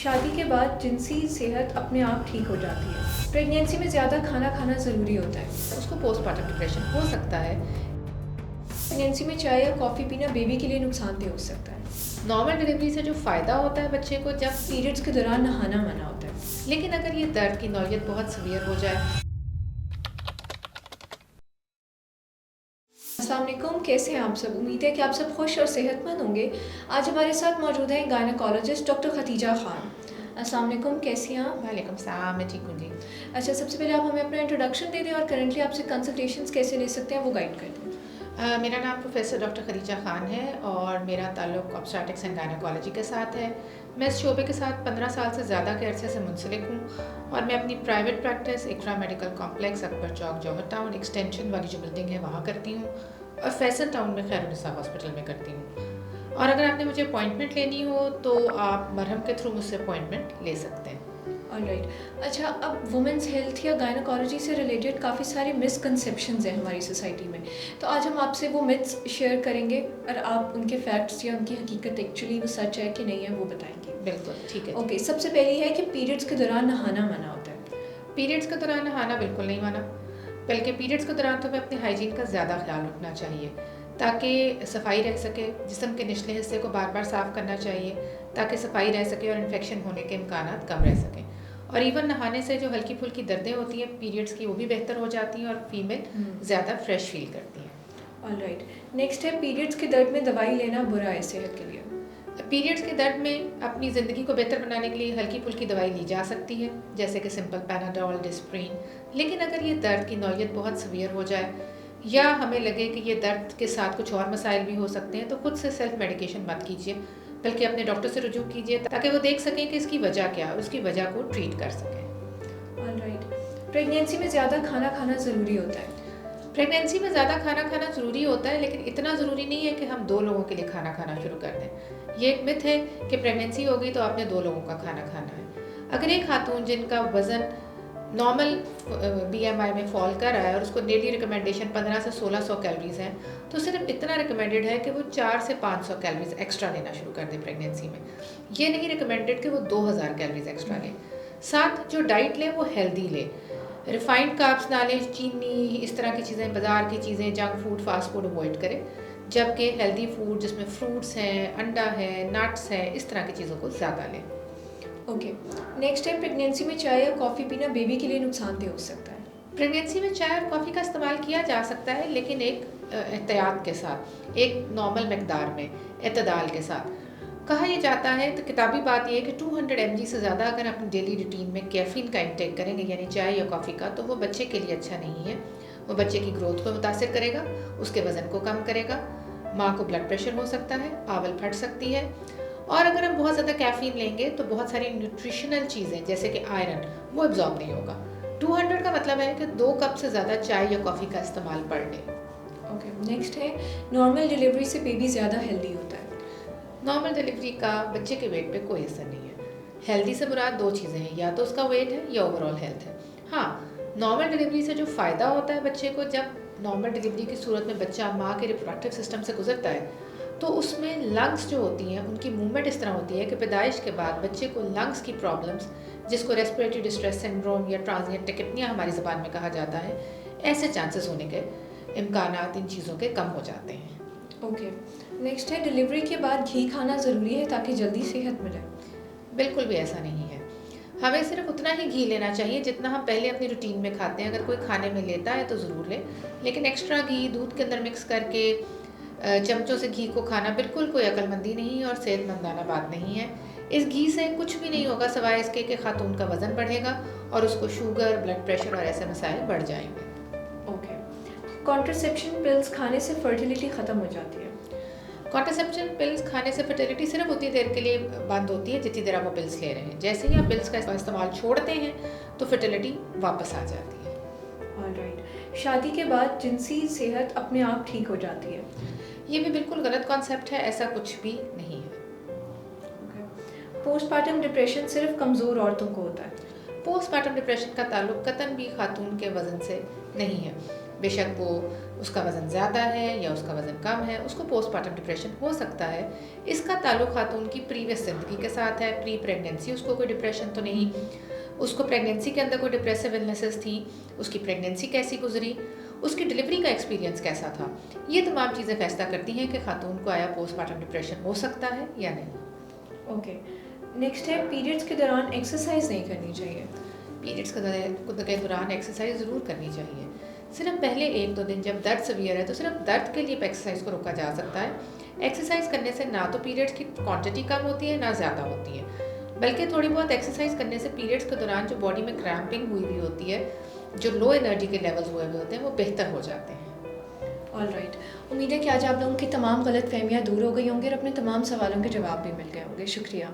शादी के बाद जिनसी सेहत अपने आप ठीक हो जाती है। प्रेगनेंसी में ज़्यादा खाना खाना ज़रूरी होता है। उसको पोस्टमार्टम डिप्रेशन हो सकता है। प्रेगनेंसी में चाय या कॉफ़ी पीना बेबी के लिए नुकसानदेह हो सकता है। नॉर्मल डिलीवरी से जो फ़ायदा होता है बच्चे को, जब पीरियड्स के दौरान नहाना मना होता है। लेकिन अगर ये दर्द की नौयत बहुत सीवियर हो जाए। अस्सलाम वालेकुम, कैसे हैं आप सब? उम्मीद है कि आप सब खुश और सेहतमंद होंगे। आज हमारे साथ मौजूद हैं गायनेकोलॉजिस्ट डॉक्टर खतीजा खान। अस्सलाम वालेकुम, कैसी हैं आप? वालेकुम सलाम, मैं ठीक हूँ जी। अच्छा, सबसे पहले आप हमें अपना इंट्रोडक्शन दे दें और करंटली आपसे कंसल्टेशंस कैसे ले सकते हैं वो गाइड कर दें। मेरा नाम प्रोफेसर डॉक्टर खदीजा ख़ान है और मेरा ताल्लुक़ ऑब्स्टेट्रिक्स एंड गायनेकोलॉजी के साथ है। मैं इस शोबे के साथ 15 साल से ज़्यादा के अरसे से मुंसलिक हूँ और मैं अपनी प्राइवेट प्रैक्टिस इकरा मेडिकल कॉम्प्लेक्स अकबर चौक जौहर टाउन एक्सटेंशन वाली जो बिल्डिंग है वहाँ करती हूँ और फैसल टाउन में खैरुन्निसा हॉस्पिटल में करती हूँ। और अगर आपने मुझे अपॉइंटमेंट लेनी हो तो आप मरहम के थ्रू मुझसे अपॉइंटमेंट ले सकते हैं। ऑलराइट। अच्छा, अब वुमेंस हेल्थ या गायनेकोलॉजी से रिलेटेड काफ़ी सारे मिसकंसेप्शंस हैं हमारी सोसाइटी में, तो आज हम आपसे वो मिथ्स शेयर करेंगे और आप उनके फैक्ट्स या उनकी हकीकत एक्चुअली वो सच है कि नहीं है वो बताएंगे। बिल्कुल ठीक है। ओके, सबसे पहली है कि पीरियड्स के दौरान नहाना मना होता है। पीरियड्स के दौरान नहाना बिल्कुल नहीं माना, बल्कि पीरियड्स के दौरान तो हमें अपनी हाइजीन का ज़्यादा ख्याल रखना चाहिए ताकि सफाई रह सके। जिस्म के निचले हिस्से को बार बार साफ़ करना चाहिए ताकि सफाई रह सके और इन्फेक्शन होने के इम्कान कम रह सकें। और इवन नहाने से जो हल्की फुल्की दर्दें होती हैं पीरियड्स की वो भी बेहतर हो जाती हैं और फीमेल ज़्यादा फ्रेश फील करती हैं। ऑलराइट, नेक्स्ट है पीरियड्स के दर्द में दवाई लेना बुरा है सेहत के लिए। पीरियड्स के दर्द में अपनी ज़िंदगी को बेहतर बनाने के लिए हल्की फुल्की दवाई ली जा सकती है, जैसे कि सिंपल पैनाडोल, डिस्प्रिन। लेकिन अगर ये दर्द की नौयत बहुत सीवियर हो जाए या हमें लगे कि ये दर्द के साथ कुछ और मसाइल भी हो सकते हैं तो खुद से सेल्फ मेडिकेशन मत कीजिए, बल्कि अपने डॉक्टर से रुजू कीजिए ताकि वो देख सकें कि इसकी वजह क्या है, उसकी वजह को ट्रीट कर सकें। ऑलराइट, प्रेगनेंसी में ज़्यादा खाना खाना ज़रूरी होता है। प्रेगनेंसी में ज़्यादा खाना खाना ज़रूरी होता है, लेकिन इतना ज़रूरी नहीं है कि हम 2 लोगों के लिए खाना खाना शुरू कर दें। ये एक मिथ है कि प्रेगनेंसी हो गई तो आपने 2 लोगों का खाना खाना है। अगर एक खातून जिनका वज़न नॉर्मल BMI में फॉल कर रहा है और उसको डेली रिकमेंडेशन 15 से 1600 कैलोरीज़ हैं, तो सिर्फ इतना रिकमेंडेड है कि वो 4 से 500 कैलोरीज़ एक्स्ट्रा लेना शुरू कर दें प्रेगनेंसी में। ये नहीं रिकमेंडेड कि वो 2000 कैलोरीज़ एक्स्ट्रा लें। साथ जो डाइट लें वो हेल्दी लें, रिफाइंड कार्ब्स ना लें, चीनी, इस तरह की चीज़ें, बाज़ार की चीज़ें, junk food, fast food avoid करें। जबकि हेल्दी फूड जिसमें फ्रूट्स हैं, अंडा है, नट्स हैं, इस तरह की चीज़ों को ज़्यादा लें। ओके, नेक्स्ट है प्रेगनेंसी में चाय या कॉफ़ी पीना बेबी के लिए नुकसानदेह हो सकता है। प्रेगनेंसी में चाय और कॉफ़ी का इस्तेमाल किया जा सकता है, लेकिन एक एहतियात के साथ, एक नॉर्मल मकदार में, एतदाल के साथ। कहा यह जाता है, तो किताबी बात यह है कि 200 mg से ज़्यादा अगर अपनी डेली रूटीन में कैफ़ीन का इंटेक करेंगे, यानी चाय या कॉफ़ी का, तो वो बच्चे के लिए अच्छा नहीं है। वो बच्चे की ग्रोथ को मुतासिर करेगा, उसके वज़न को कम करेगा, माँ को ब्लड प्रेशर हो सकता है, बावल फट सकती है। और अगर हम बहुत ज़्यादा कैफ़ीन लेंगे तो बहुत सारी न्यूट्रिशनल चीज़ें जैसे कि आयरन वो एब्जॉर्ब नहीं होगा। 200 का मतलब है कि 2 कप से ज़्यादा चाय या कॉफ़ी का इस्तेमाल पर डे। ओके, नेक्स्ट है नॉर्मल डिलीवरी से बेबी ज़्यादा हेल्दी होता है। नॉर्मल डिलीवरी का बच्चे के वेट पे कोई असर नहीं है। हेल्दी से मुराद 2 चीज़ें हैं, या तो उसका वेट है या ओवरऑल हेल्थ है। हाँ, नॉर्मल डिलीवरी से जो फ़ायदा होता है बच्चे को, जब नॉर्मल डिलीवरी की सूरत में बच्चा माँ के रिप्रोडक्टिव सिस्टम से गुजरता है तो उसमें लंग्स जो होती हैं उनकी मूवमेंट इस तरह होती है कि पैदाइश के बाद बच्चे को लंग्स की प्रॉब्लम्स, जिसको रेस्पिरेटरी डिस्ट्रेस सिंड्रोम या ट्रांजिएंट टिकेपनिया हमारी ज़बान में कहा जाता है, ऐसे चांसेस होने के इम्कानात इन चीज़ों के कम हो जाते हैं। ओके, नेक्स्ट है डिलीवरी के बाद घी खाना ज़रूरी है ताकि जल्दी सेहत मिले। बिल्कुल भी ऐसा नहीं है। हमें सिर्फ उतना ही घी लेना चाहिए जितना हम पहले अपनी रूटीन में खाते हैं। अगर कोई खाने में लेता है तो ज़रूर ले, लेकिन एक्स्ट्रा घी दूध के अंदर मिक्स करके चमचों से घी को खाना बिल्कुल कोई अक्लमंदी नहीं है और सेहतमंदाना बात नहीं है। इस घी से कुछ भी नहीं होगा सिवाय इसके कि खातून का वज़न बढ़ेगा और उसको शुगर, ब्लड प्रेशर और ऐसे मसाइल बढ़ जाएंगे। ओके, कॉन्ट्रासेप्शन पिल्स खाने से फर्टिलिटी ख़त्म हो जाती है। कॉन्ट्रासेप्शन पिल्स खाने से फर्टिलिटी सिर्फ उतनी देर के लिए बंद होती है जितनी देर आप वो पिल्स ले रहे हैं। जैसे ही आप पिल्स का इस्तेमाल छोड़ते हैं तो फर्टिलिटी वापस आ जाती है। ऑलराइट, शादी के बाद जिनसी सेहत अपने आप ठीक हो जाती है। ये भी बिल्कुल गलत कॉन्सेप्ट है, ऐसा कुछ भी नहीं है। पोस्टमार्टम डिप्रेशन सिर्फ कमज़ोर औरतों को होता है। पोस्टमार्टम डिप्रेशन का ताल्लुक कतन भी खातून के वज़न से नहीं है। बेशक वो उसका वज़न ज़्यादा है या उसका वज़न कम है, उसको पोस्टपार्टम डिप्रेशन हो सकता है। इसका ताल्लुक़ खातून की प्रीवियस ज़िंदगी के साथ है, प्री प्रेगनेंसी उसको कोई डिप्रेशन तो नहीं, उसको प्रेगनेंसी के अंदर कोई डिप्रेसिव इलनेसेस थी, उसकी प्रेगनेंसी कैसी गुजरी, उसकी डिलीवरी का एक्सपीरियंस कैसा था। ये तमाम चीज़ें फ़ैसला करती हैं कि खातून को आया पोस्टपार्टम डिप्रेशन हो सकता है या नहीं। ओके, नेक्स्ट है पीरियड्स के दौरान एक्सरसाइज नहीं करनी चाहिए। पीरियड्स के दौरान एक्सरसाइज ज़रूर करनी चाहिए। सिर्फ पहले 1-2 दिन जब दर्द सवियर है तो सिर्फ दर्द के लिए एक्सरसाइज को रोका जा सकता है। एक्सरसाइज करने से ना तो पीरियड्स की क्वांटिटी कम होती है ना ज़्यादा होती है, बल्कि थोड़ी बहुत एक्सरसाइज करने से पीरियड्स के दौरान जो बॉडी में क्रैम्पिंग हुई हुई होती है, जो लो एनर्जी के लेवल्स हुए हुए होते हैं, वो बेहतर हो जाते हैं। ऑल राइट, उम्मीद है कि आज आप लोगों की तमाम गलत फहमियाँ दूर हो गई होंगी और अपने तमाम सवालों के जवाब भी मिल गए होंगे। शुक्रिया।